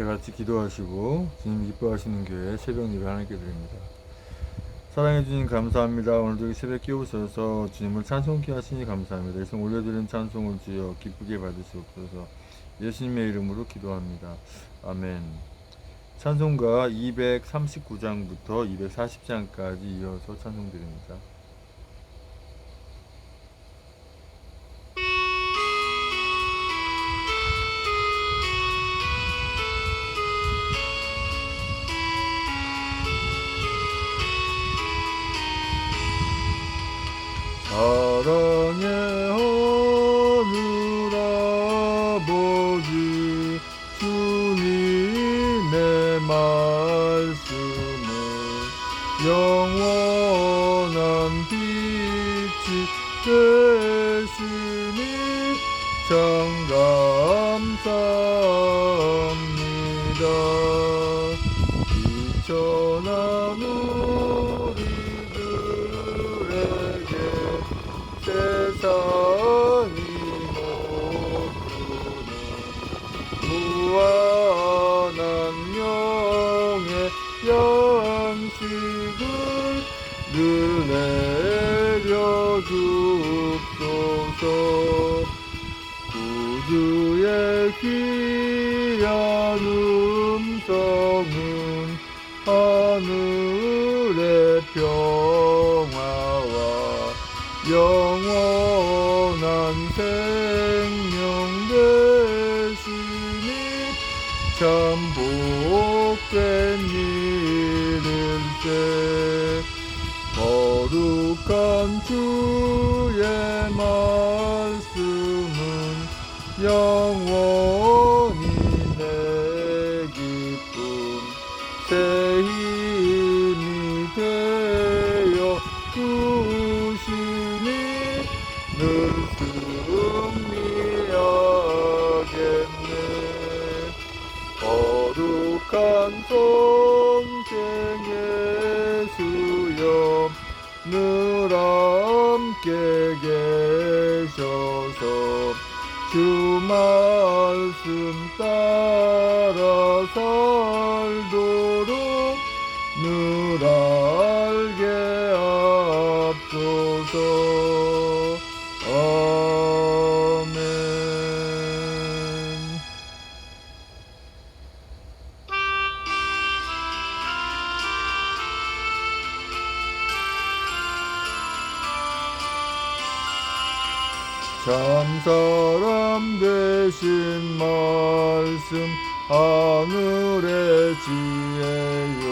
함께 같이 기도하시고 주님 기뻐하시는 교회 새벽 예배 하나님께 드립니다. 사랑해 주님 감사합니다. 오늘도 이 새벽 깨우셔서 주님을 찬송케 하시니 감사합니다. 이 시간 올려드린 찬송을 주여 기쁘게 받으시옵소서. 예수님의 이름으로 기도합니다. 아멘. 찬송가 239장부터 240장까지 이어서 찬송드립니다. 사랑의 하늘 아버지 주님의 말씀은 영원한 빛이 되시니 참 감사합니다. 비천한 우리들에게 세상이 모두는 무한한 영의 양식을 늘 내려주옵소서. 구주의 귀한 음성은 하늘의 평화와 영원한 생명 되시니 참 복된 일일세. 거룩한 주의 말씀은 영원히 내 기쁨 새 힘이 되어 주시니 늘 승리하겠네. 거룩한 성생의 수염 늘 함께 계셔서 주 말씀 따라 살도록 늘 알게 앞서서. 아멘. 참사람 되신 말씀 하늘의 지혜요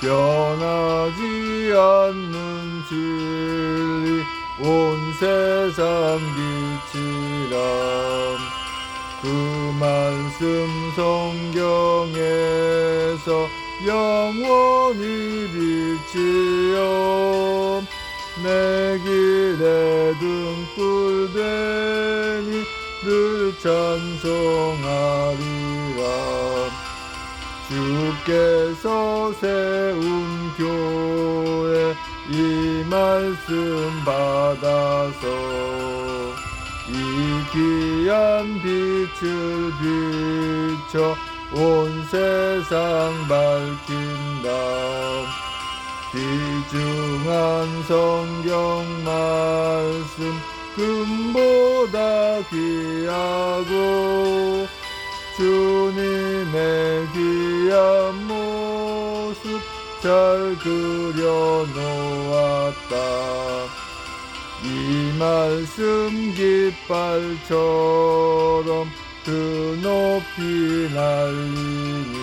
변하지 않는 진리 온 세상 빛이람. 그 말씀 성경에서 영원히 빛이요 내 길에 등불 되니 늘 찬송하리라. 주께서 세운 교회 이 말씀 받아서 이 귀한 빛을 비춰 온 세상 밝힌다. 귀중한 성경 말씀 금보다 귀하고 주님의 귀한 모습 잘 그려놓았다. 이 말씀 깃발처럼 그 높이 날리니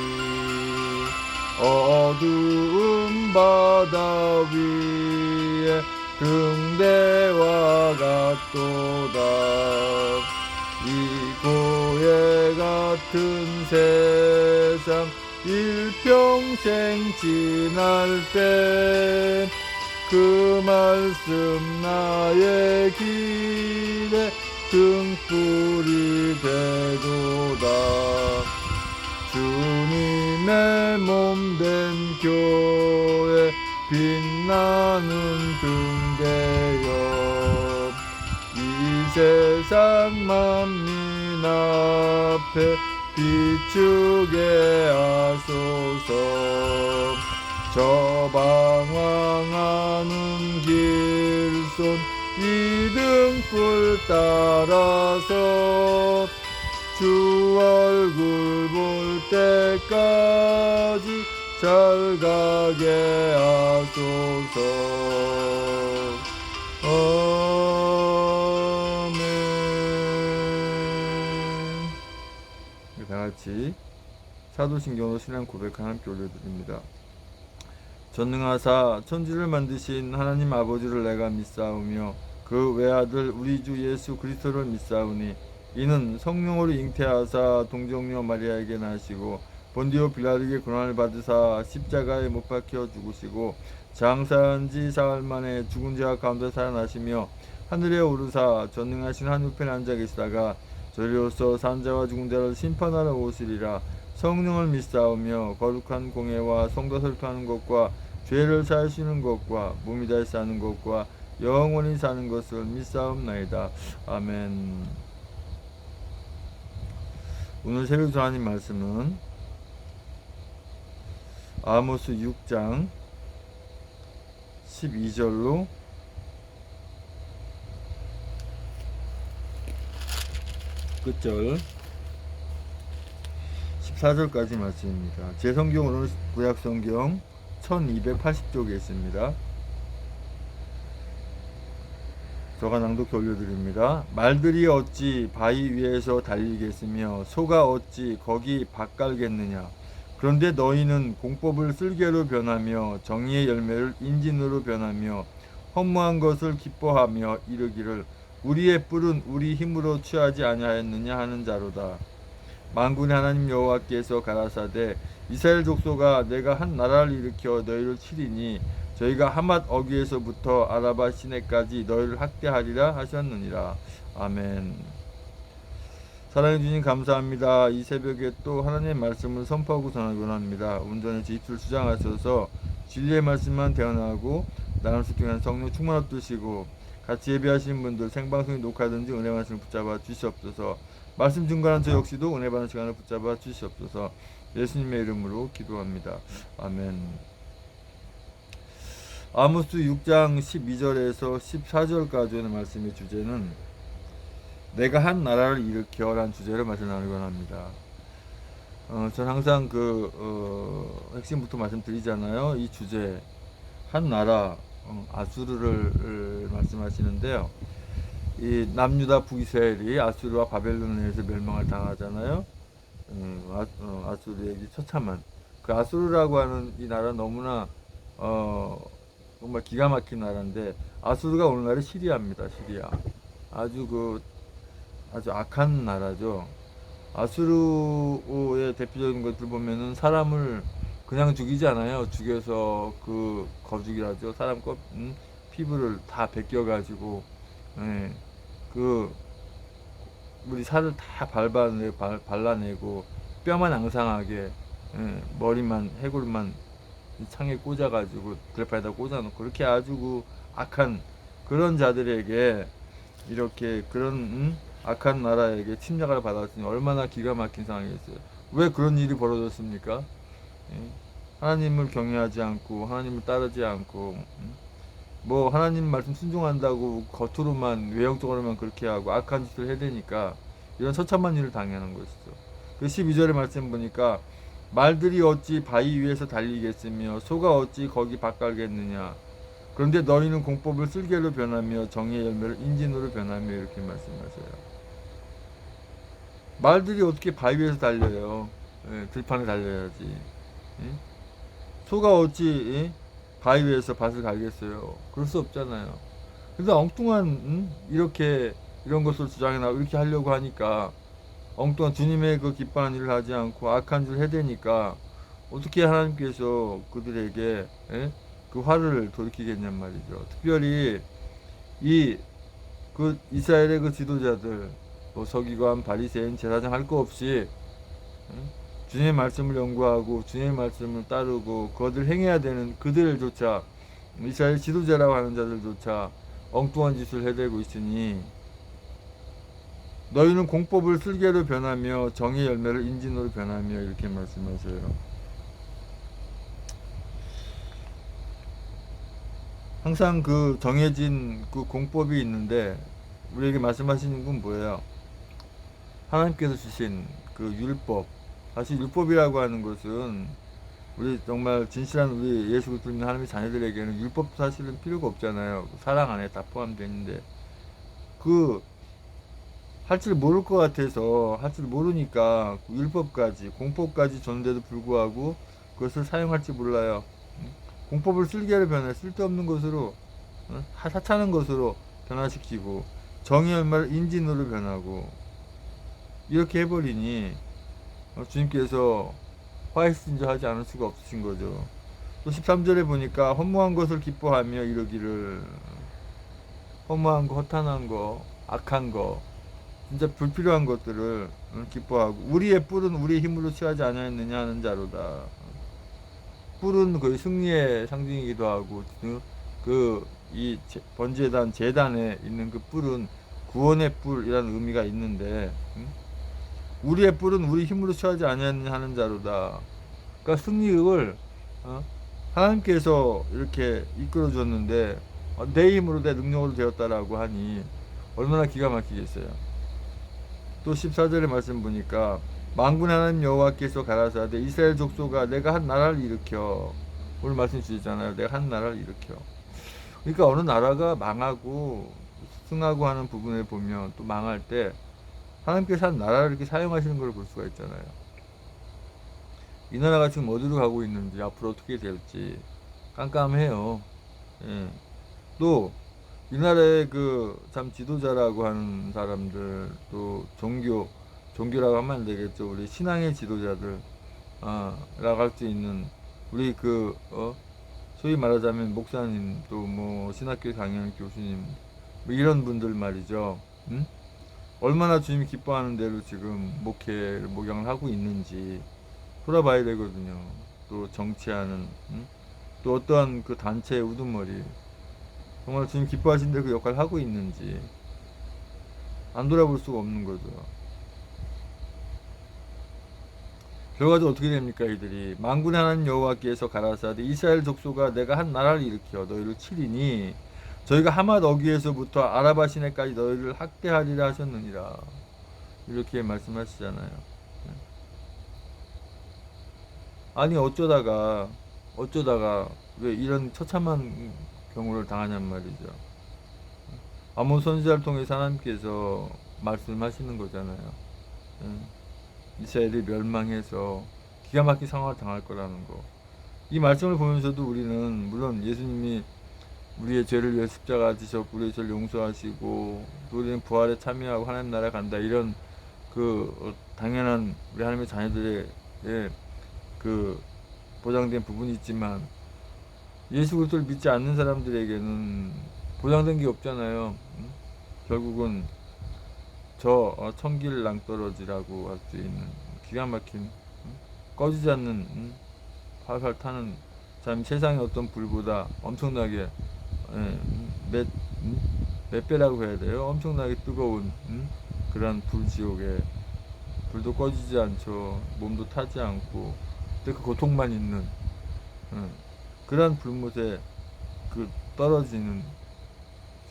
어두운 바다 위에 등대와 같도다. 이 고해 같은 세상 일평생 지날 때 그 말씀 나의 길에 등불이 되도다. 주님의 몸된 교회 빛나는 등대여 이 세상 만민 앞에 비추게 하소서. 저 방황하는 길손 이등불 따라서 주 얼굴 볼 때까지 잘 가게 하소서. 아멘. 다같이 사도신경으로 신앙 고백을 함께 올려드립니다. 전능하사 천지를 만드신 하나님 아버지를 내가 믿사오며 그 외아들 우리 주 예수 그리스도를 믿사오니 이는 성령으로 잉태하사 동정녀 마리아에게 나시고 본디오 빌라에게 고난을 받으사 십자가에 못 박혀 죽으시고 장사한 지 사흘 만에 죽은 자 가운데 살아나시며 하늘에 오르사 전능하신 하늘편에 앉아 계시다가 저리로서 산자와 죽은 자를 심판하러 오시리라. 성령을 믿사오며 거룩한 공예와 성도 설교하는 것과 죄를 사하시는 것과 몸이 다시 사는 것과 영원히 사는 것을 믿사옵나이다. 아멘. 오늘 새벽 하나님 말씀은 아모스 6장 12절로 끝절 14절까지 말씀입니다. 제 성경으로는 구약성경 1280쪽에 있습니다. 저가 낭독해 올려드립니다. 말들이 어찌 바위 위에서 달리겠으며 소가 어찌 거기 밭갈겠느냐. 그런데 너희는 공법을 쓸개로 변하며 정의의 열매를 인진으로 변하며 허무한 것을 기뻐하며 이르기를 우리의 뿔은 우리 힘으로 취하지 아니하였느냐 하는 자로다. 만군의 하나님 여호와께서 가라사대 이스라엘 족속아 내가 한 나라를 일으켜 너희를 치리니 저희가 하맛 어귀에서부터 아라바 시내까지 너희를 학대하리라 하셨느니라. 아멘. 사랑해 주님 감사합니다. 이 새벽에 또 하나님의 말씀을 선포하고 전하곤 합니다. 온전히 입술 주장하셔서 진리의 말씀만 대언하고 나를 숙경한 성령 충만 얻으시고 같이 예배하시는 분들 생방송이 녹화든지 은혜 말씀을 붙잡아 주시옵소서. 말씀 중간한 저 역시도 은혜 받는 시간을 붙잡아 주시옵소서. 예수님의 이름으로 기도합니다. 아멘. 아모스 6장 12절에서 14절까지의 말씀의 주제는 내가 한 나라를 일으켜 라는 주제로 말씀 나누곤 합니다. 전 항상 핵심부터 말씀드리잖아요. 이 주제 한 나라 아수르를 말씀하시는데요. 이 남유다 북이스라엘이 아수르와 바벨론에 의해서 멸망을 당하잖아요. 아수르에게 처참한 그 아수르라고 하는 이 나라 너무나 정말 기가 막힌 나라인데 아수르가 오늘날의 시리아입니다. 시리아 아주 악한 나라죠. 아수르의 대표적인 것들 보면은 사람을 그냥 죽이지 않아요. 죽여서 그 거죽이라죠. 사람 피부를 다 벗겨가지고 우리 살을 다 발라내고 뼈만 앙상하게 머리만 해골만 창에 꽂아가지고 그래파에다 꽂아놓고 그렇게 아주 악한 그런 자들에게 이렇게 그런 악한 나라에게 침략을 받았으니 얼마나 기가 막힌 상황이었어요. 왜 그런 일이 벌어졌습니까? 하나님을 경외하지 않고 하나님을 따르지 않고 뭐 하나님 말씀 순종한다고 겉으로만 외형적으로만 그렇게 하고 악한 짓을 해대니까 이런 처참한 일을 당하는 것이죠. 그 12절의 말씀 보니까 말들이 어찌 바위 위에서 달리겠으며 소가 어찌 거기 밭갈겠느냐. 그런데 너희는 공법을 쓸개로 변하며 정의의 열매를 인진으로 변하며 이렇게 말씀하셔요. 말들이 어떻게 바위 위에서 달려요? 들판에 달려야지. 소가 어찌 바위 위에서 밭을 갈겠어요? 그럴 수 없잖아요. 그래서 엉뚱한 이렇게 이런 것을 주장해 나가고 이렇게 하려고 하니까 엉뚱한 주님의 그 기뻐하는 일을 하지 않고 악한 짓을 해대니까 어떻게 하나님께서 그들에게 그 화를 돌이키겠냔 말이죠. 특별히 그 이스라엘의 그 지도자들 뭐 서기관, 바리새인, 제사장 할 거 없이 주님의 말씀을 연구하고 주님의 말씀을 따르고 그것을 행해야 되는 그들조차 이스라엘 지도자라고 하는 자들조차 엉뚱한 짓을 해대고 있으니 너희는 공법을 쓸개로 변하며 정의 열매를 인진으로 변하며 이렇게 말씀하셔요. 항상 그 정해진 그 공법이 있는데 우리에게 말씀하시는 건 뭐예요? 하나님께서 주신 그 율법. 사실 율법이라고 하는 것은 우리 정말 진실한 우리 예수 그리스도 믿는 하나님의 자녀들에게는 율법도 사실은 필요가 없잖아요. 사랑 안에 다 포함되어 있는데 그 할 줄 모를 것 같아서 할 줄 모르니까 그 율법까지 공법까지 줬는데도 불구하고 그것을 사용할 줄 몰라요. 공법을 쓸개로 변해 쓸데없는 것으로 하찮은 것으로 변화시키고 정의 얼마를 인진으로 변하고 이렇게 해버리니 주님께서 화해신저 하지 않을 수가 없으신 거죠. 또 13절에 보니까 허무한 것을 기뻐하며 이러기를 허무한 거, 허탄한 거, 악한 거, 진짜 불필요한 것들을 기뻐하고 우리의 뿔은 우리의 힘으로 취하지 아니하였느냐 하는 자로다. 뿔은 거의 승리의 상징이기도 하고 이 번제단 제단에 있는 그 뿔은 구원의 뿔이라는 의미가 있는데 우리의 뿔은 우리 힘으로 취하지 아니하느냐 하는 자로다. 그러니까 승리를 하나님께서 이렇게 이끌어 줬는데 내 힘으로 내 능력으로 되었다라고 하니 얼마나 기가 막히겠어요. 또 14절의 말씀 보니까 만군의 하나님 여호와께서 가라사대 이스라엘 족속아 내가 한 나라를 일으켜 오늘 말씀 주셨잖아요. 내가 한 나라를 일으켜. 그러니까 어느 나라가 망하고 승하고 하는 부분을 보면 또 망할 때 하나님께서 한 나라를 이렇게 사용하시는 걸 볼 수가 있잖아요. 이 나라가 지금 어디로 가고 있는지 앞으로 어떻게 될지 깜깜해요. 예. 또 이 나라의 그 참 지도자라고 하는 사람들 또 종교라고 하면 안 되겠죠. 우리 신앙의 지도자들 라고 할 수 있는 우리 소위 말하자면 목사님 또 뭐 신학교 강연 교수님 뭐 이런 분들 말이죠. 얼마나 주님이 기뻐하는 대로 지금 목양을 하고 있는지 돌아봐야 되거든요. 또 정치하는 또 어떠한 그 단체의 우두머리 정말 주님 기뻐하신 대로 그 역할을 하고 있는지 안 돌아볼 수가 없는 거죠. 결과적으로 어떻게 됩니까? 이들이 만군의 하나님 여호와께서 가라사대 이스라엘 족속아 내가 한 나라를 일으켜 너희를 치리니 저희가 하맛 어귀에서부터 아라바 시내까지 너희를 학대하리라 하셨느니라 이렇게 말씀하시잖아요. 아니 어쩌다가 왜 이런 처참한 경우를 당하냔 말이죠. 아몬 선지자를 통해서 하나님께서 말씀하시는 거잖아요. 이스라엘이 멸망해서 기가 막힌 상황을 당할 거라는 거. 이 말씀을 보면서도 우리는 물론 예수님이 우리의 죄를 위해 십자가 지셨고 우리의 죄를 용서하시고 또 우리는 부활에 참여하고 하나님 나라에 간다 이런 당연한 우리 하나님의 자녀들의 그 보장된 부분이 있지만 예수 그리스도를 믿지 않는 사람들에게는 보장된 게 없잖아요. 결국은 저 천길 낭떠러지라고 할 수 있는 기가 막힌 꺼지지 않는 활활 타는 참 세상의 어떤 불보다 엄청나게 몇 배라고 해야 돼요. 엄청나게 뜨거운 그런 불지옥에 불도 꺼지지 않죠. 몸도 타지 않고 그 고통만 있는 그런 불못에 그 떨어지는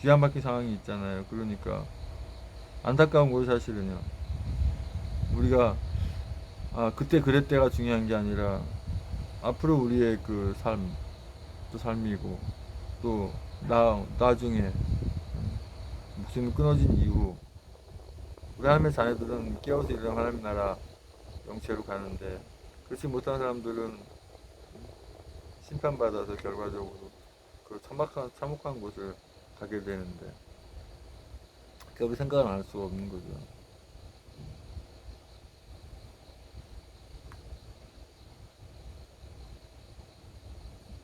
기가 막힌 상황이 있잖아요. 그러니까 안타까운 거 사실은요. 우리가 그때 그랬대가 중요한 게 아니라 앞으로 우리의 그 삶, 또 삶이고 또 나중에 목숨이 끊어진 이후 우리 하나님의 자녀들은 깨어서 일어난 하나님 나라 영체로 가는데 그렇지 못한 사람들은 심판받아서 결과적으로 그 참혹한 곳을 가게 되는데 우리 생각을 안 할 수가 없는 거죠.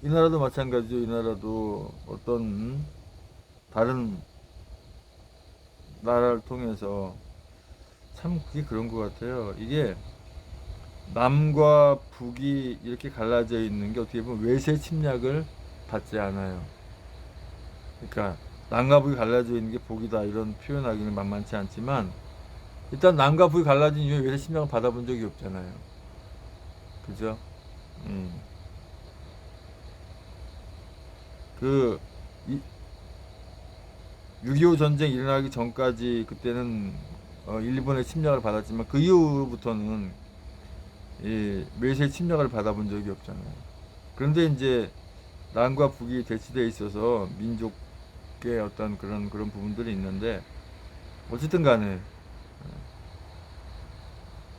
이 나라도 마찬가지죠. 이 나라도 어떤 다른 나라를 통해서 참 그게 그런 것 같아요. 이게 남과 북이 이렇게 갈라져 있는 게 어떻게 보면 외세 침략을 받지 않아요. 그러니까 남과 북이 갈라져 있는 게 복이다 이런 표현하기는 만만치 않지만 일단 남과 북이 갈라진 이후에 외세 침략을 받아본 적이 없잖아요. 그죠? 음. 그 6.25 전쟁 일어나기 전까지 그때는 일본의 침략을 받았지만 그 이후부터는 이 외세 침략을 받아본 적이 없잖아요. 그런데 이제 남과 북이 대치돼 있어서 민족의 어떤 그런 부분들이 있는데 어쨌든 간에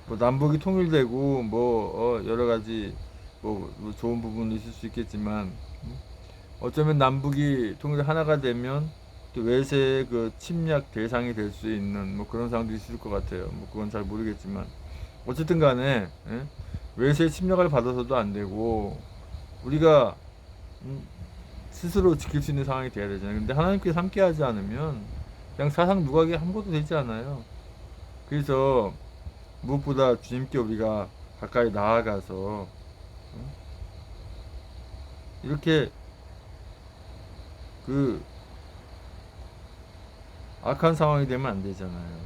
뭐 남북이 통일되고 뭐 여러 가지 뭐 좋은 부분도 있을 수 있겠지만 어쩌면 남북이 통일 하나가 되면 또 외세의 그 침략 대상이 될 수 있는 뭐 그런 상황도 있을 것 같아요. 뭐 그건 잘 모르겠지만 어쨌든 간에 외세의 침략을 받아서도 안 되고 우리가 스스로 지킬 수 있는 상황이 돼야 되잖아요. 근데 하나님께서 함께하지 않으면 그냥 사상 누각이 아무것도 되지 않아요. 그래서 무엇보다 주님께 우리가 가까이 나아가서 이렇게 그 악한 상황이 되면 안 되잖아요.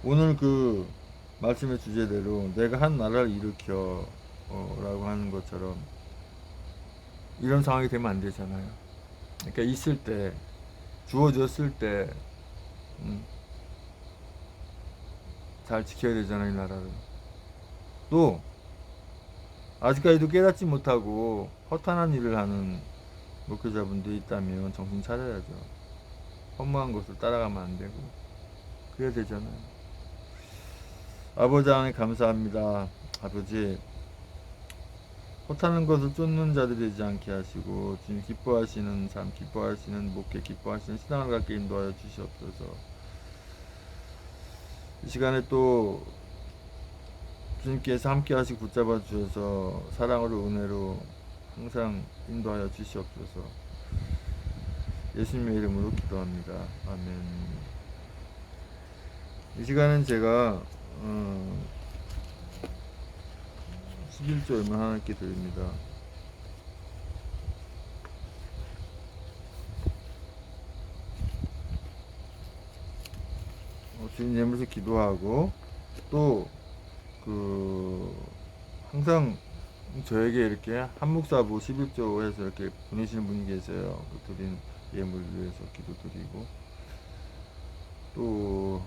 오늘 그 말씀의 주제대로 내가 한 나라를 일으켜 라고 하는 것처럼 이런 상황이 되면 안 되잖아요. 그러니까 있을 때 주어졌을 때 잘 지켜야 되잖아요, 이 나라를. 또 아직까지도 깨닫지 못하고 허탄한 일을 하는 목회자분들이 있다면 정신 차려야죠. 허무한 것을 따라가면 안 되고 그래야 되잖아요. 아버지 하나님 감사합니다. 아버지 허탄한 것을 쫓는 자들이 되지 않게 하시고 주님 기뻐하시는 삶, 기뻐하시는 목회, 기뻐하시는 신앙을 갖게 인도하여 주시옵소서. 이 시간에 또 주님께서 함께 하시고 붙잡아 주셔서 사랑으로 은혜로 항상 인도하여 주시옵소서. 예수님의 이름으로 기도합니다. 아멘. 이 시간은 제가 11조만 하나님께 드립니다. 주님 예물에서 기도하고 또 항상 저에게 이렇게 한묵사부 11조 해서 이렇게 보내시는 분이 계세요. 그 드린 예물을 위해서 기도드리고 또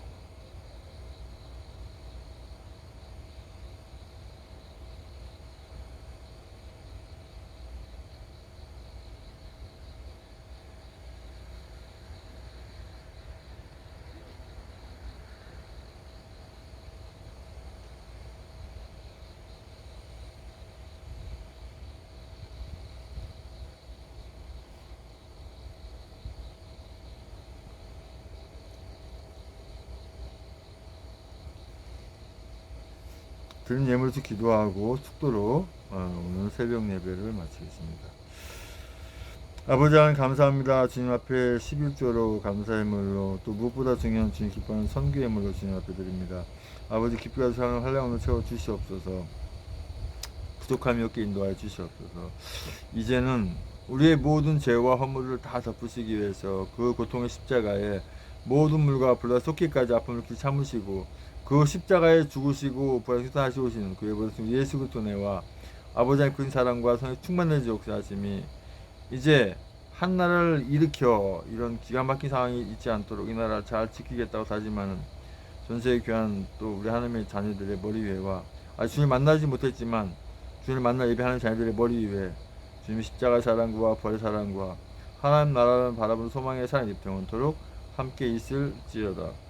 드린 예물에서 기도하고 축도로 오늘 새벽 예배를 마치겠습니다. 아버지 하나님 감사합니다. 주님 앞에 11조로 감사의물로 또 무엇보다 중요한 주님 기뻐하는 선교의물로 주님 앞에 드립니다. 아버지 기쁘게 하시는 한량으로 채워 주시옵소서. 부족함이 없게 인도하여 주시옵소서. 이제는 우리의 모든 죄와 허물을 다 덮으시기 위해서 그 고통의 십자가에 모든 물과 불과 쏟기까지 아픔을 참으시고 그 십자가에 죽으시고 부활하시 오시는 그의 보신 예수 그리스도 내와 아버지 하나님 큰 사랑과 성의 충만한 역사하심이 이제 한 나라를 일으켜 이런 기가 막힌 상황이 있지 않도록 이 나라를 잘 지키겠다고 다짐하는 전세의 귀한 또 우리 하나님의 자녀들의 머리 위에와 주님 만나지 못했지만 주님을 만나 예배하는 자녀들의 머리 위에 주님의 십자가 사랑과 부활의 사랑과 하나님 나라를 바라보는 소망의 사랑 입평원토록 함께 있을지어다.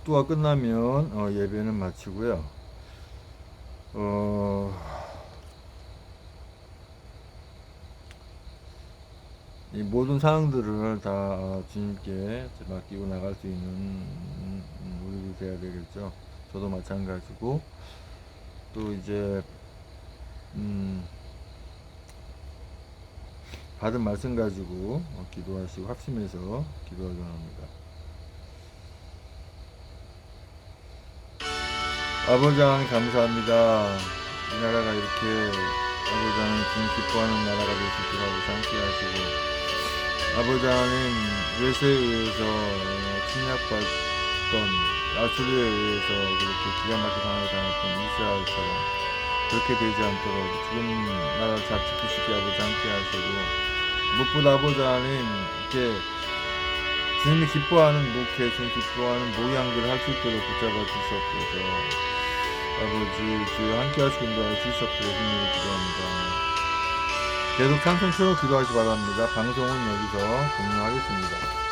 축도가 끝나면 예배는 마치고요. 이 모든 사항들을 다 주님께 맡기고 나갈 수 있는 우리들이 돼야 되겠죠. 저도 마찬가지고 또 이제 받은 말씀 가지고 기도하시고 합심해서 기도하기 원합니다. 아버지 하나님 감사합니다. 이 나라가 이렇게 아버지 하나님 주님 기뻐하는 나라가 될 수 있도록 아버지 함께 하시고 아버지 하나님 외세에 의해서 침략받던 아수르에 의해서 그렇게 기가 막히게 당했던 이스라엘처럼 그렇게 되지 않도록 지금 나라를 잘 지킬 수 있게 아버지 함께 하시고 무엇보다 아버지 하나님 이렇게 주님이 기뻐하는 목회, 주님 기뻐하는 모양들을 할 수 있도록 붙잡아 주시옵소서. 아버지 주여 함께 하시고 인도하여 주시옵소서. 힘내어 기도합니다. 계속 찬송 틀어 기도하시 바랍니다. 방송은 여기서 종료하겠습니다.